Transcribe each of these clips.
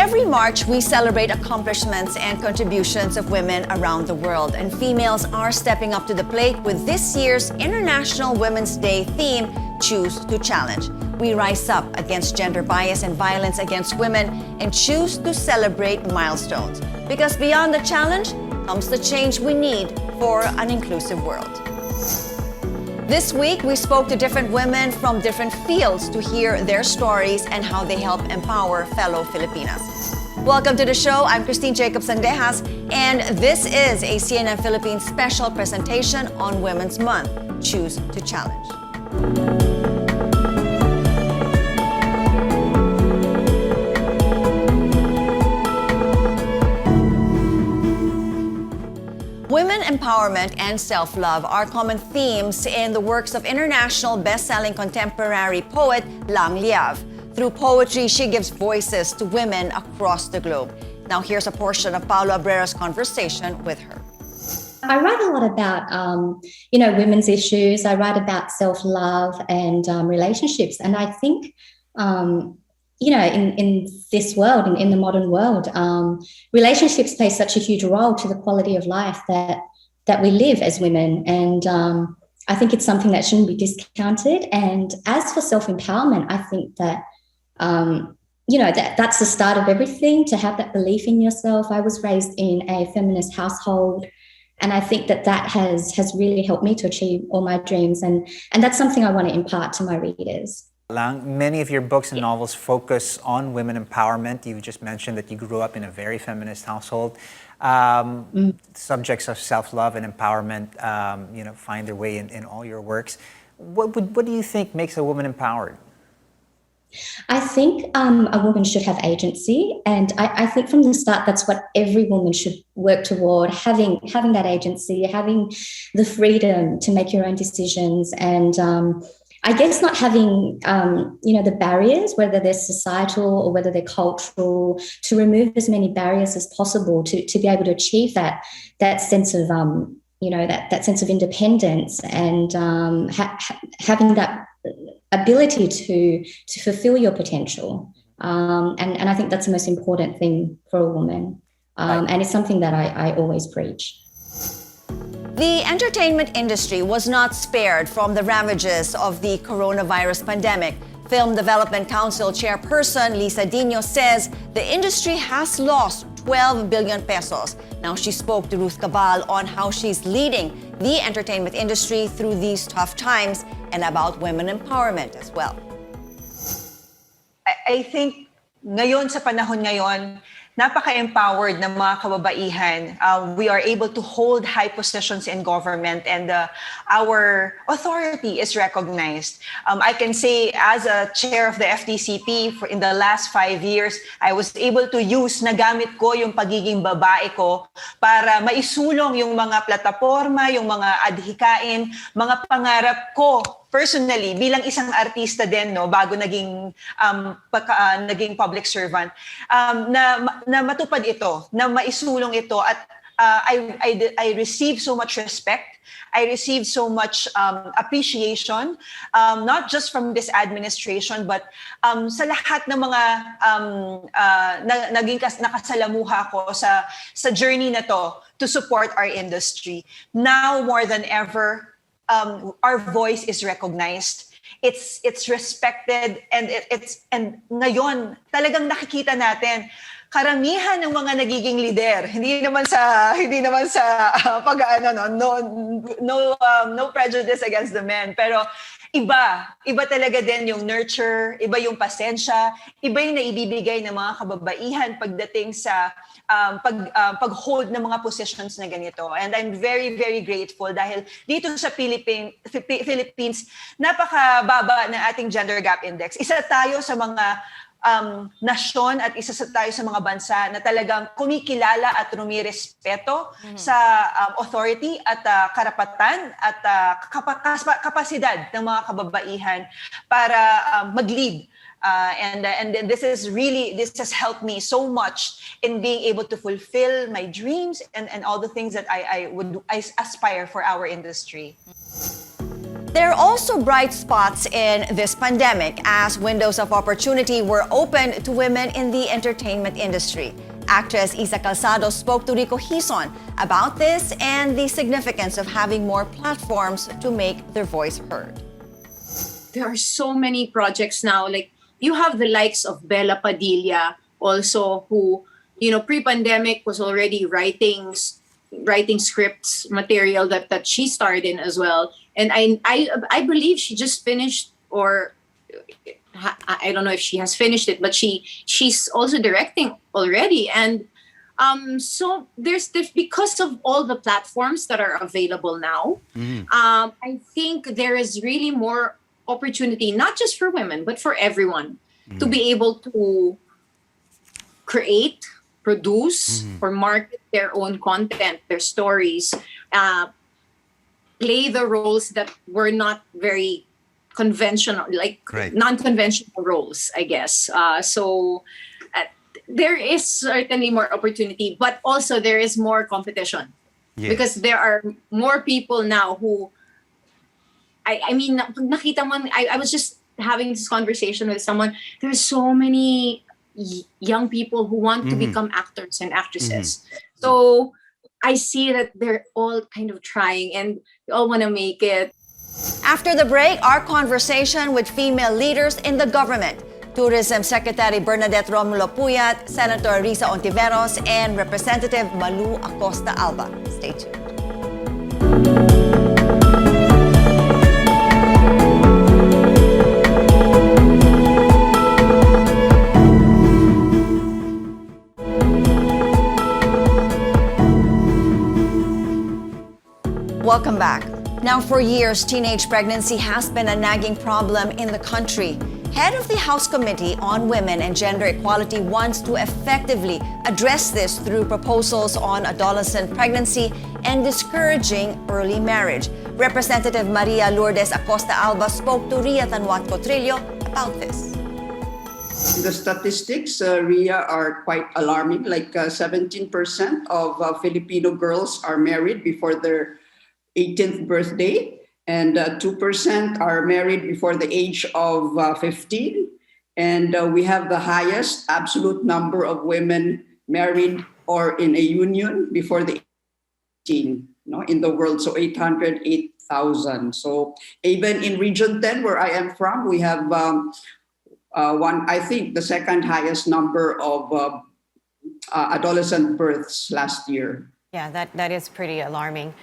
Every March, we celebrate accomplishments and contributions of women around the world, and females are stepping up to the plate with this year's International Women's Day theme, Choose to Challenge. We rise up against gender bias and violence against women and choose to celebrate milestones. Because beyond the challenge comes the change we need for an inclusive world. This week, we spoke to different women from different fields to hear their stories and how they help empower fellow Filipinas. Welcome to the show. I'm Christine Jacobs-Sandejas, and this is a CNN Philippines special presentation on Women's Month, Choose to Challenge. Women empowerment and self-love are common themes in the works of international best-selling contemporary poet Lang Liav. Through poetry, she gives voices to women across the globe. Now here's a portion of Paulo Abrera's conversation with her. I write a lot about, women's issues. I write about self-love and relationships. And I think, in this world, in the modern world, relationships play such a huge role to the quality of life that we live as women. And I think it's something that shouldn't be discounted. And as for self-empowerment, I think that, that's the start of everything, to have that belief in yourself. I was raised in a feminist household, and I think that has really helped me to achieve all my dreams. And that's something I want to impart to my readers. Lang, many of your books and novels focus on women empowerment. You just mentioned that you grew up in a very feminist household. Subjects of self-love and empowerment, find their way in all your works. What do you think makes a woman empowered? I think a woman should have agency, and I think from the start that's what every woman should work toward, having that agency, having the freedom to make your own decisions, and I guess not having, the barriers, whether they're societal or whether they're cultural, to remove as many barriers as possible to be able to achieve that sense of, that sense of independence and having that ability to fulfill your potential. And I think that's the most important thing for a woman. And it's something that I always preach. The entertainment industry was not spared from the ravages of the coronavirus pandemic. Film Development Council Chairperson Lisa Dino says the industry has lost 12 billion pesos. Now, she spoke to Ruth Cabal on how she's leading the entertainment industry through these tough times and about women empowerment as well. I think ngayon sa panahon ngayon, napaka-empowered ng mga kababaihan. We are able to hold high positions in government, and our authority is recognized. I can say, as a chair of the FDCP in the last 5 years, I was able to nagamit ko yung pagiging babae ko para maisulong yung mga plataforma, yung mga adhikain, mga pangarap ko personally, bilang isang artista din, bago naging public servant, na matupad ito, na maisulong ito, at I received so much respect. I received so much appreciation, not just from this administration, but sa lahat ng mga nakasalamuha ko sa journey na to support our industry. Now more than ever, our voice is recognized. It's respected, and and ngayon talagang nakikita natin karamihan ng mga nagiging leader, hindi naman sa no prejudice against the men, pero iba talaga din yung nurture, iba yung pasensya, iba yung naibibigay ng mga kababaihan pagdating sa pag-hold ng mga positions na ganito. And I'm very, very grateful dahil dito sa Philippines, napakababa ng ating gender gap index. Isa tayo sa mga nasyon at isa tayo sa mga bansa na talagang kumikilala at rumirespeto sa authority at karapatan at kapasidad ng mga kababaihan para mag-lead. And this has helped me so much in being able to fulfill my dreams and all the things that I aspire for our industry. There are also bright spots in this pandemic as windows of opportunity were opened to women in the entertainment industry. Actress Isa Calzado spoke to Rico Hison about this and the significance of having more platforms to make their voice heard. There are so many projects now. Like, you have the likes of Bella Padilla also, who, pre-pandemic was already writing scripts material that she starred in as well. And I believe she just finished, or I don't know if she has finished it, but she's also directing already. And so there's this, because of all the platforms that are available now, I think there is really more opportunity, not just for women, but for everyone to be able to create, produce, or market their own content, their stories, play the roles that were not very conventional, like non-conventional roles, I guess. So there is certainly more opportunity, but also there is more competition. Yes. Because there are more people now who, I mean, nakita mo, I was just having this conversation with someone. There's so many young people who want to become actors and actresses. So I see that they're all kind of trying and they all want to make it. After the break, our conversation with female leaders in the government. Tourism Secretary Bernadette Romulo Puyat, Senator Risa Ontiveros, and Representative Malu Acosta Alba. Stay tuned. Welcome back. Now, for years, teenage pregnancy has been a nagging problem in the country. Head of the House Committee on Women and Gender Equality wants to effectively address this through proposals on adolescent pregnancy and discouraging early marriage. Representative Maria Lourdes Acosta Alba spoke to Ria Tanwat Cotrillo about this. The statistics, Ria, are quite alarming. Like 17% of Filipino girls are married before their 18th birthday, and 2% are married before the age of 15. And we have the highest absolute number of women married or in a union before the 18, in the world, so 808,000. So even in Region 10, where I am from, we have I think the second highest number of adolescent births last year. Yeah, that is pretty alarming.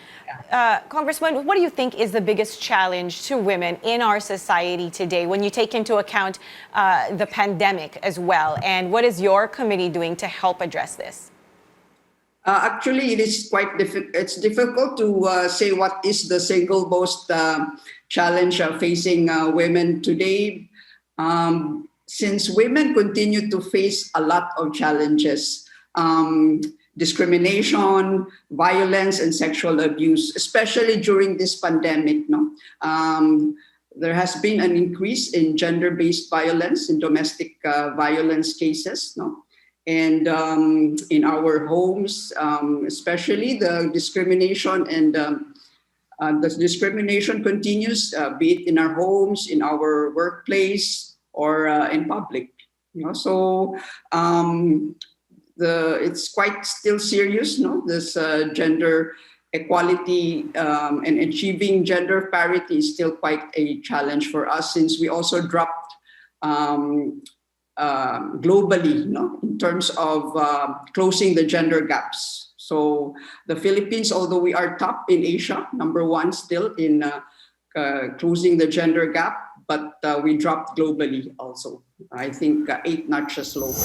Congressman, what do you think is the biggest challenge to women in our society today when you take into account the pandemic as well? And what is your committee doing to help address this? Actually, it is quite difficult. It's difficult to say what is the single most challenge facing women today, since women continue to face a lot of challenges. Discrimination, violence, and sexual abuse, especially during this pandemic. There has been an increase in gender-based violence, in domestic violence cases, and in our homes, especially the discrimination, and the discrimination continues, be it in our homes, in our workplace, or in public. So. It's quite still serious, this gender equality and achieving gender parity is still quite a challenge for us, since we also dropped globally, in terms of closing the gender gaps. So the Philippines, although we are top in Asia, number one still in closing the gender gap, but we dropped globally also. I think 8 notches lower.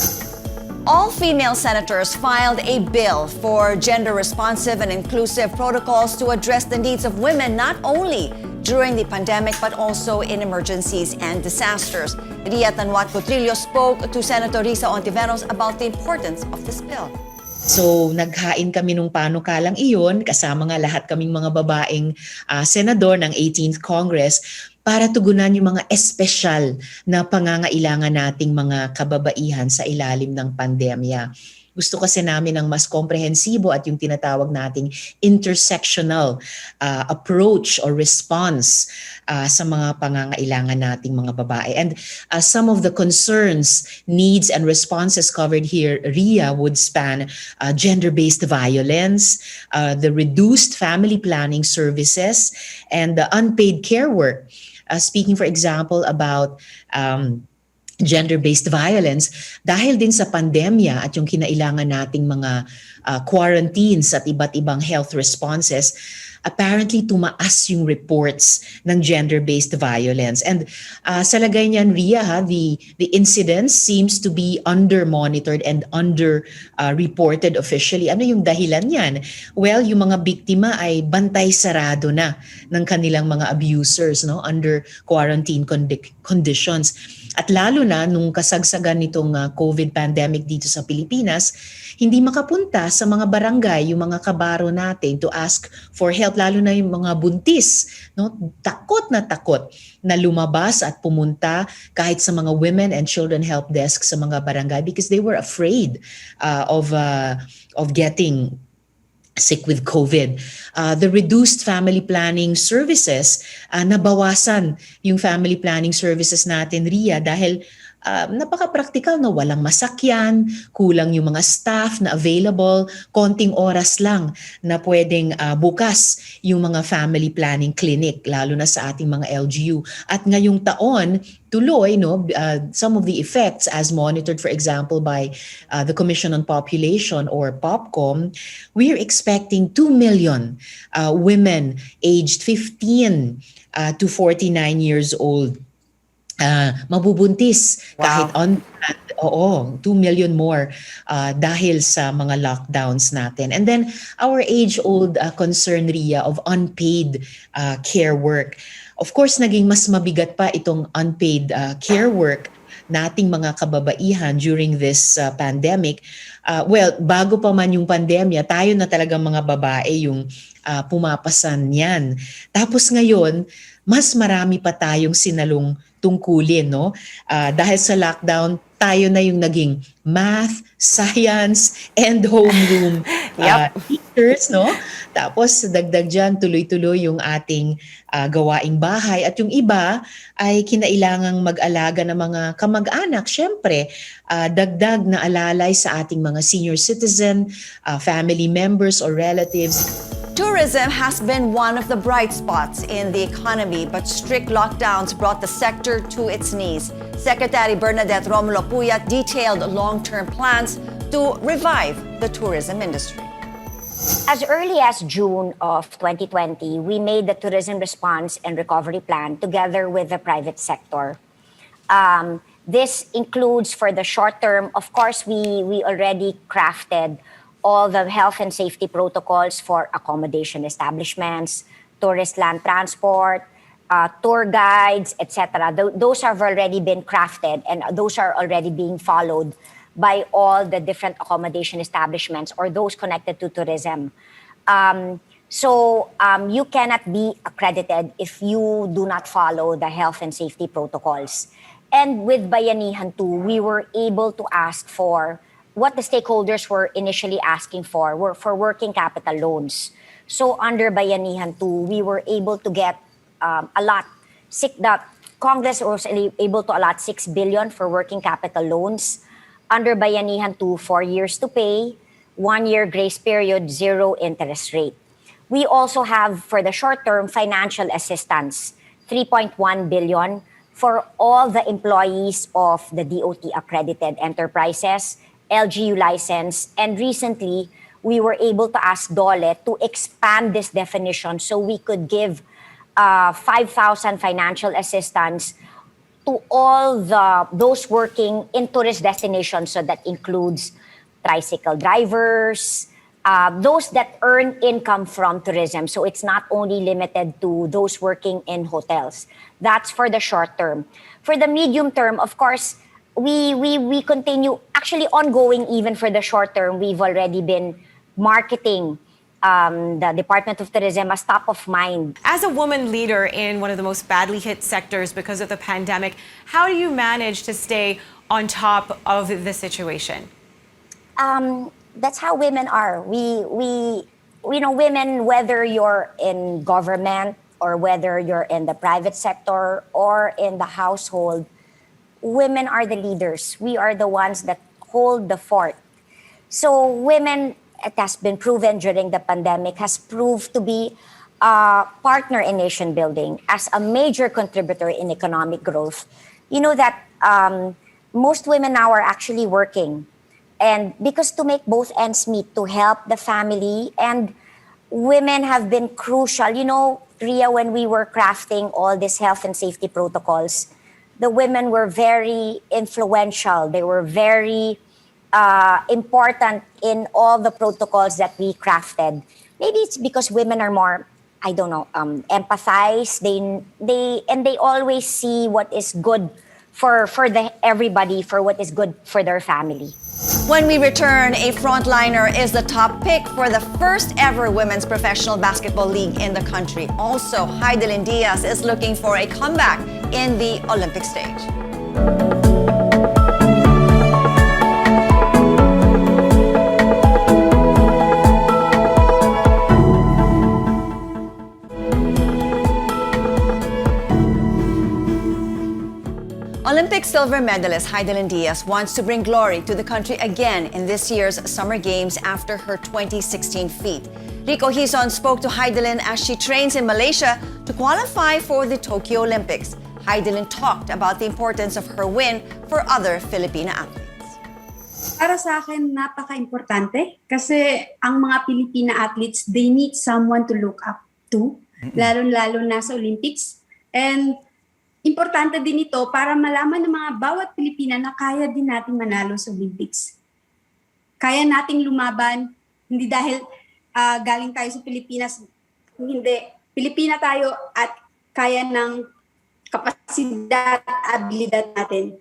All female senators filed a bill for gender-responsive and inclusive protocols to address the needs of women not only during the pandemic but also in emergencies and disasters. Ria Tanwat Cotrillo spoke to Senator Risa Ontiveros about the importance of this bill. So naghain kami nung panukalang iyon, kasama nga lahat kaming mga babaeng senador ng 18th Congress, para tugunan yung mga espesyal na pangangailangan nating mga kababaihan sa ilalim ng pandemya. Gusto kasi namin ng mas komprehensibo at yung tinatawag nating intersectional approach or response sa mga pangangailangan nating mga babae. And some of the concerns, needs, and responses covered here, Ria, would span gender-based violence, the reduced family planning services, and the unpaid care work. Speaking, for example, about gender-based violence, dahil din sa pandemya at yung kinailangan nating mga quarantines at iba't ibang health responses, apparently tumaas yung reports ng gender-based violence. And sa lagay niyan, Ria, the incidence seems to be under-monitored and under-reported officially. Ano yung dahilan niyan? Well, yung mga biktima ay bantay sarado na ng kanilang mga abusers, no, under quarantine conditions. At lalo na nung kasagsagan nitong COVID pandemic dito sa Pilipinas, hindi makapunta sa mga barangay, yung mga kabaro natin to ask for help, lalo na yung mga buntis, no? Takot na lumabas at pumunta kahit sa mga women and children help desk sa mga barangay because they were afraid of getting sick with COVID. The reduced family planning services, nabawasan yung family planning services natin, Ria, dahil napaka-practical na walang masakyan, kulang yung mga staff na available, konting oras lang na pwedeng bukas yung mga family planning clinic, lalo na sa ating mga LGU. At ngayong taon, tuloy, no, some of the effects as monitored, for example, by the Commission on Population or POPCOM, we are expecting 2 million women aged 15 to 49 years old mabubuntis. Wow. Kahit on 2 million more dahil sa mga lockdowns natin. And then our age-old concern, Ria, of unpaid care work. Of course, naging mas mabigat pa itong unpaid care work nating mga kababaihan during this pandemic. Well, bago pa man yung pandemya, tayo na talagang mga babae yung pumapasan yan. Tapos ngayon, mas marami pa tayong sinalong tungkulin, no? Dahil sa lockdown, tayo na yung naging math, science, and homeroom teachers, no? Tapos dagdag dyan, tuloy-tuloy yung ating gawaing bahay. At yung iba ay kinailangang mag-alaga ng mga kamag-anak. Siyempre, dagdag na alalay sa ating mga senior citizen, family members or relatives. Tourism has been one of the bright spots in the economy, but strict lockdowns brought the sector to its knees. Secretary Bernadette Romulo Puyat detailed long-term plans to revive the tourism industry. As early as June of 2020, we made the Tourism Response and Recovery Plan together with the private sector. This includes, for the short term, of course, we already crafted all the health and safety protocols for accommodation establishments, tourist land transport, tour guides, etc. Those have already been crafted and those are already being followed by all the different accommodation establishments or those connected to tourism. So you cannot be accredited if you do not follow the health and safety protocols. And with Bayanihan 2, we were able to ask for what the stakeholders were initially asking for were for working capital loans. So under Bayanihan 2, we were able to get a lot. The Congress was able to allot 6 billion for working capital loans. Under Bayanihan 2, 4 years to pay, 1 year grace period, 0 interest rate. We also have, for the short term, financial assistance, 3.1 billion for all the employees of the DOT accredited enterprises, LGU license, and recently we were able to ask DOLE to expand this definition so we could give 5,000 financial assistance to all those working in tourist destinations. So that includes tricycle drivers, those that earn income from tourism. So it's not only limited to those working in hotels. That's for the short term. For the medium term, of course, we continue, actually ongoing even for the short term, we've already been marketing the Department of Tourism as top of mind. As a woman leader in one of the most badly hit sectors because of the pandemic, how do you manage to stay on top of the situation? that's how women are. Women, whether you're in government or whether you're in the private sector or in the household, women are the leaders. We are the ones that hold the fort. So women, it has been proven during the pandemic, has proved to be a partner in nation building as a major contributor in economic growth. You know that most women now are actually working. And because to make both ends meet, to help the family, and women have been crucial. You know, Ria, when we were crafting all these health and safety protocols, the women were very influential. They were very important in all the protocols that we crafted. Maybe it's because women are more, I don't know, empathize. They always see what is good for everybody, for what is good for their family. When we return, a frontliner is the top pick for the first ever women's professional basketball league in the country. Also, Heidelin Diaz is looking for a comeback in the Olympic stage. Olympic silver medalist Heidelin Diaz wants to bring glory to the country again in this year's Summer Games after her 2016 feat. Rico Hizon spoke to Heidelin as she trains in Malaysia to qualify for the Tokyo Olympics. Heidelin talked about the importance of her win for other Filipina athletes. Para sa akin, napaka-importante kasi ang mga Filipina athletes, they need someone to look up to, lalo-lalo na sa Olympics. And importante din ito para malaman ng mga bawat Pilipina na kaya din natin manalo sa Olympics. Kaya nating lumaban, hindi dahil galing tayo sa Pilipinas, hindi. Pilipina tayo at kaya ng kapasidad at abilidad natin.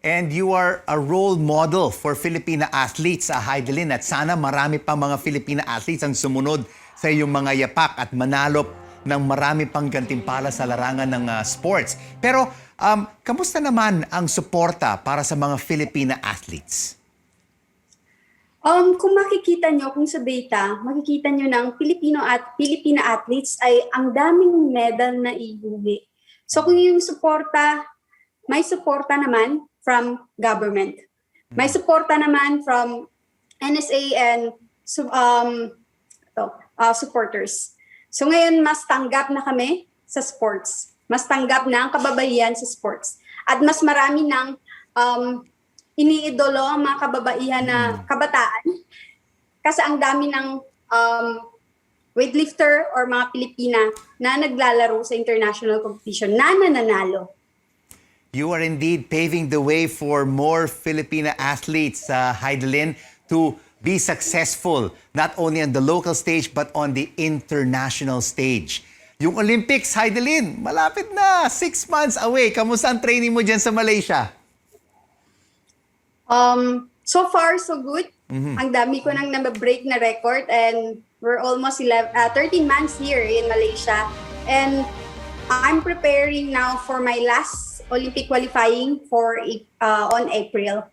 And you are a role model for Filipina athletes, Heidelin, at sana marami pa mga Filipina athletes ang sumunod sa iyong mga yapak at manalo ng marami pang gantimpala sa larangan ng sports. Pero, kamusta naman ang suporta para sa mga Filipina athletes? Kung makikita nyo, kung sa data, makikita nyo ng Filipina athletes ay ang daming medal na iuwi. So kung yung suporta, may suporta naman from government. May suporta naman from NSA and supporters. So ngayon, mas tanggap na kami sa sports. Mas tanggap na ang kababaihan sa sports. At mas marami ng iniidolo ang mga kababaihan na kabataan. Kasi ang dami ng weightlifter or mga Pilipina na naglalaro sa international competition na nananalo. You are indeed paving the way for more Filipina athletes, Heidelin, to be successful not only on the local stage but on the international stage. Yung Olympics, Heidelin, malapit na, 6 months away. Kamusta ang training mo dyan sa Malaysia? So far, so good. Ang dami ko nang nababreak na record and we're almost 13 months here in Malaysia. And I'm preparing now for my last Olympic qualifying on April.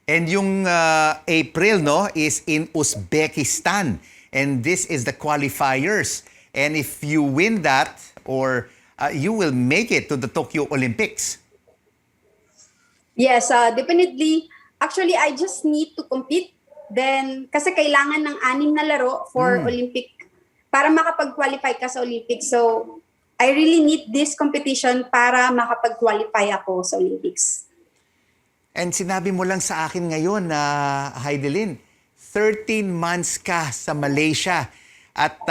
And yung April, no, is in Uzbekistan. And this is the qualifiers. And if you win that, or you will make it to the Tokyo Olympics. Yes, definitely. Actually, I just need to compete. Then, kasi kailangan ng 6 na laro for Olympic para makapag-qualify ka sa Olympics. So, I really need this competition para makapag-qualify ako sa Olympics. And sinabi mo lang sa akin ngayon na, Heidelin, 13 months ka sa Malaysia. At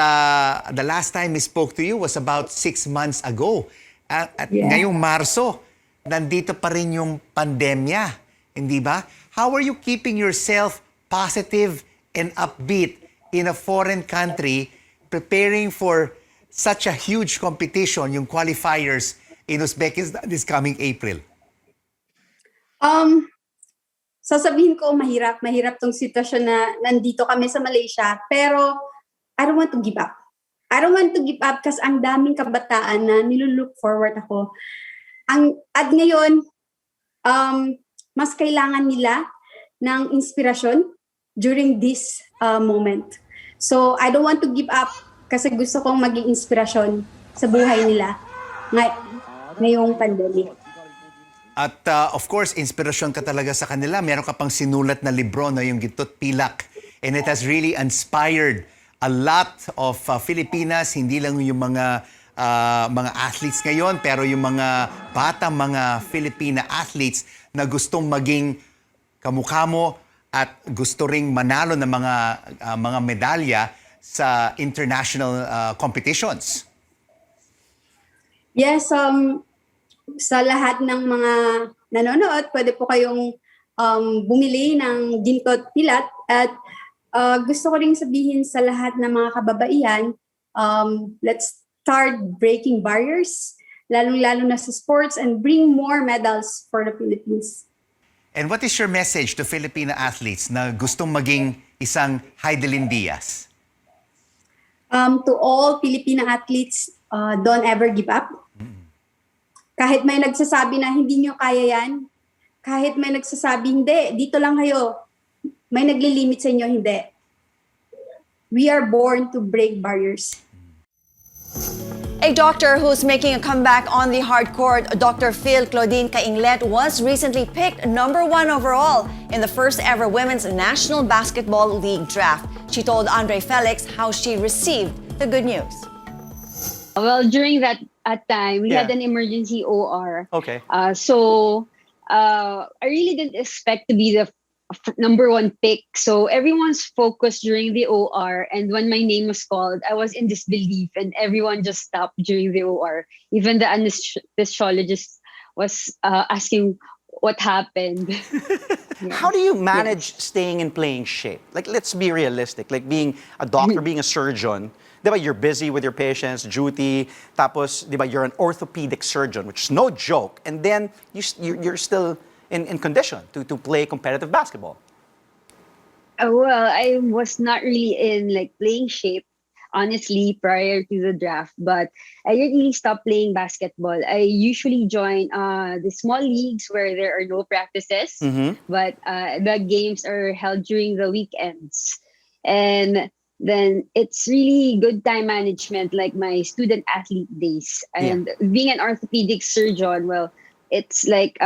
the last time we spoke to you was about 6 months ago. At ngayong Marso, nandito pa rin yung pandemya. Hindi ba? How are you keeping yourself positive and upbeat in a foreign country preparing for such a huge competition, yung qualifiers in Uzbekistan this coming April? Sasabihin ko, mahirap tong sitwasyon na nandito kami sa Malaysia, pero I don't want to give up. I don't want to give up kasi ang daming kabataan na nilulook forward ako. At ngayon, mas kailangan nila ng inspirasyon during this moment. So, I don't want to give up kasi gusto kong maging inspirasyon sa buhay nila ngayong pandemic. At of course, inspirasyon ka talaga sa kanila. Meron ka pang sinulat na libro na yung Ginto't Pilak. And it has really inspired a lot of Filipinas, hindi lang yung mga athletes ngayon, pero yung mga batang mga Filipina athletes na gustong maging kamukha mo at gusto ring manalo ng mga medalya sa international competitions. Yes, sa lahat ng mga nanonood, pwede po kayong bumili ng Ginto't Pilak at gusto ko ring sabihin sa lahat ng mga kababaihan, let's start breaking barriers, lalong-lalo na sa sports, and bring more medals for the Philippines. And what is your message to Filipino athletes na gustong maging isang Heidelin Diaz? To all Filipino athletes, don't ever give up. Kahit may nagsasabi na hindi nyo kaya yan, kahit may nagsasabi, hindi, dito lang kayo, may naglilimit sa inyo, hindi. We are born to break barriers. A doctor who's making a comeback on the hard court, Dr. Phil Claudine Cainglet, was recently picked #1 overall in the first ever Women's National Basketball League draft. She told Andre Felix how she received the good news. Well, during that time, we had an emergency OR. Okay. So I really didn't expect to be the #1 pick. So everyone's focused during the OR. And when my name was called, I was in disbelief and everyone just stopped during the OR. Even the anesthesiologist was asking what happened. How do you manage staying in playing shape? Like, let's be realistic. Like being a doctor, being a surgeon, diba, you're busy with your patients, duty, tapos, diba, you're an orthopedic surgeon, which is no joke. And then you're still in condition to play competitive basketball. Well, I was not really in like playing shape, honestly, prior to the draft, but I didn't really stop playing basketball. I usually join the small leagues where there are no practices, but the games are held during the weekends. And then it's really good time management, like my student athlete days. And being an orthopedic surgeon, well, it's like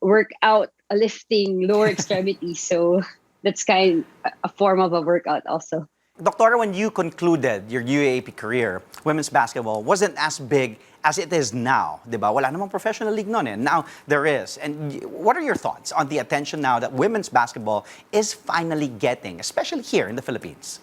workout, lifting lower extremities. So that's kind of a form of a workout also. Doctora, when you concluded your UAAP career, women's basketball wasn't as big as it is now, diba? Wala namang professional league noon eh. Now there is. And what are your thoughts on the attention now that women's basketball is finally getting, especially here in the Philippines?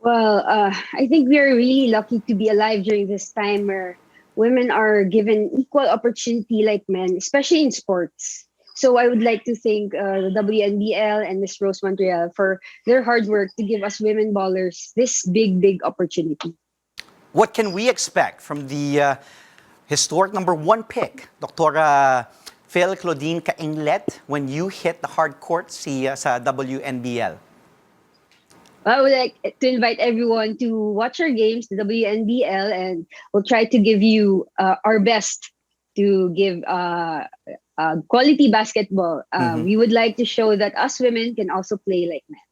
Well, I think we are really lucky to be alive during this time where women are given equal opportunity like men, especially in sports. So I would like to thank the WNBL and Miss Rose Montreal for their hard work to give us women ballers this big opportunity. What can we expect from the historic #1 pick, Dr. Phil Claudine Cainglet, when you hit the hard court sa WNBL? I would like to invite everyone to watch our games, the WNBL, and we'll try to give you our best to give quality basketball. We would like to show that us women can also play like men.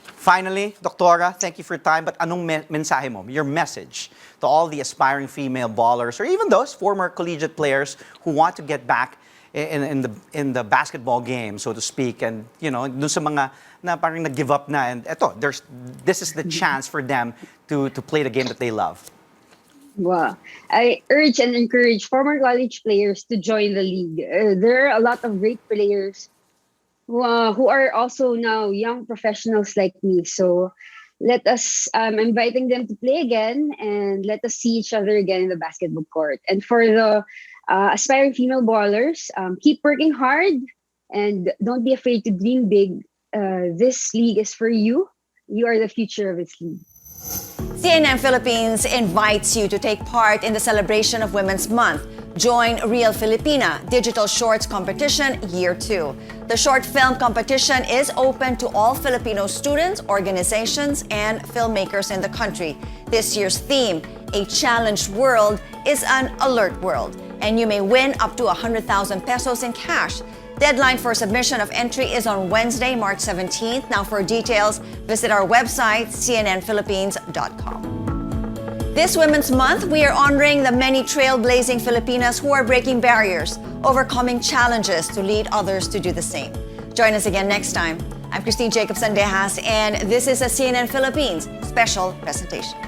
Finally, Doctora, thank you for your time. But anong mensahe mo, your message to all the aspiring female ballers or even those former collegiate players who want to get back in the basketball game, so to speak, and you know, dun sa mga na parang nag-give up na, and this is the chance for them to play the game that they love. Well, I urge and encourage former college players to join the league. There are a lot of great players who are also now young professionals like me. So let us, I'm inviting them to play again and let us see each other again in the basketball court. And for the aspiring female ballers, keep working hard and don't be afraid to dream big. This league is for you. You are the future of this league. CNN Philippines invites you to take part in the celebration of Women's Month. Join Real Filipina Digital Shorts Competition Year 2. The short film competition is open to all Filipino students, organizations, and filmmakers in the country. This year's theme, A Challenged World, is an alert world, and you may win up to 100,000 pesos in cash. Deadline for submission of entry is on Wednesday, March 17th. Now for details, visit our website, cnnphilippines.com. This Women's Month, we are honoring the many trailblazing Filipinas who are breaking barriers, overcoming challenges to lead others to do the same. Join us again next time. I'm Christine Jacobs-Sandejas, and this is a CNN Philippines special presentation.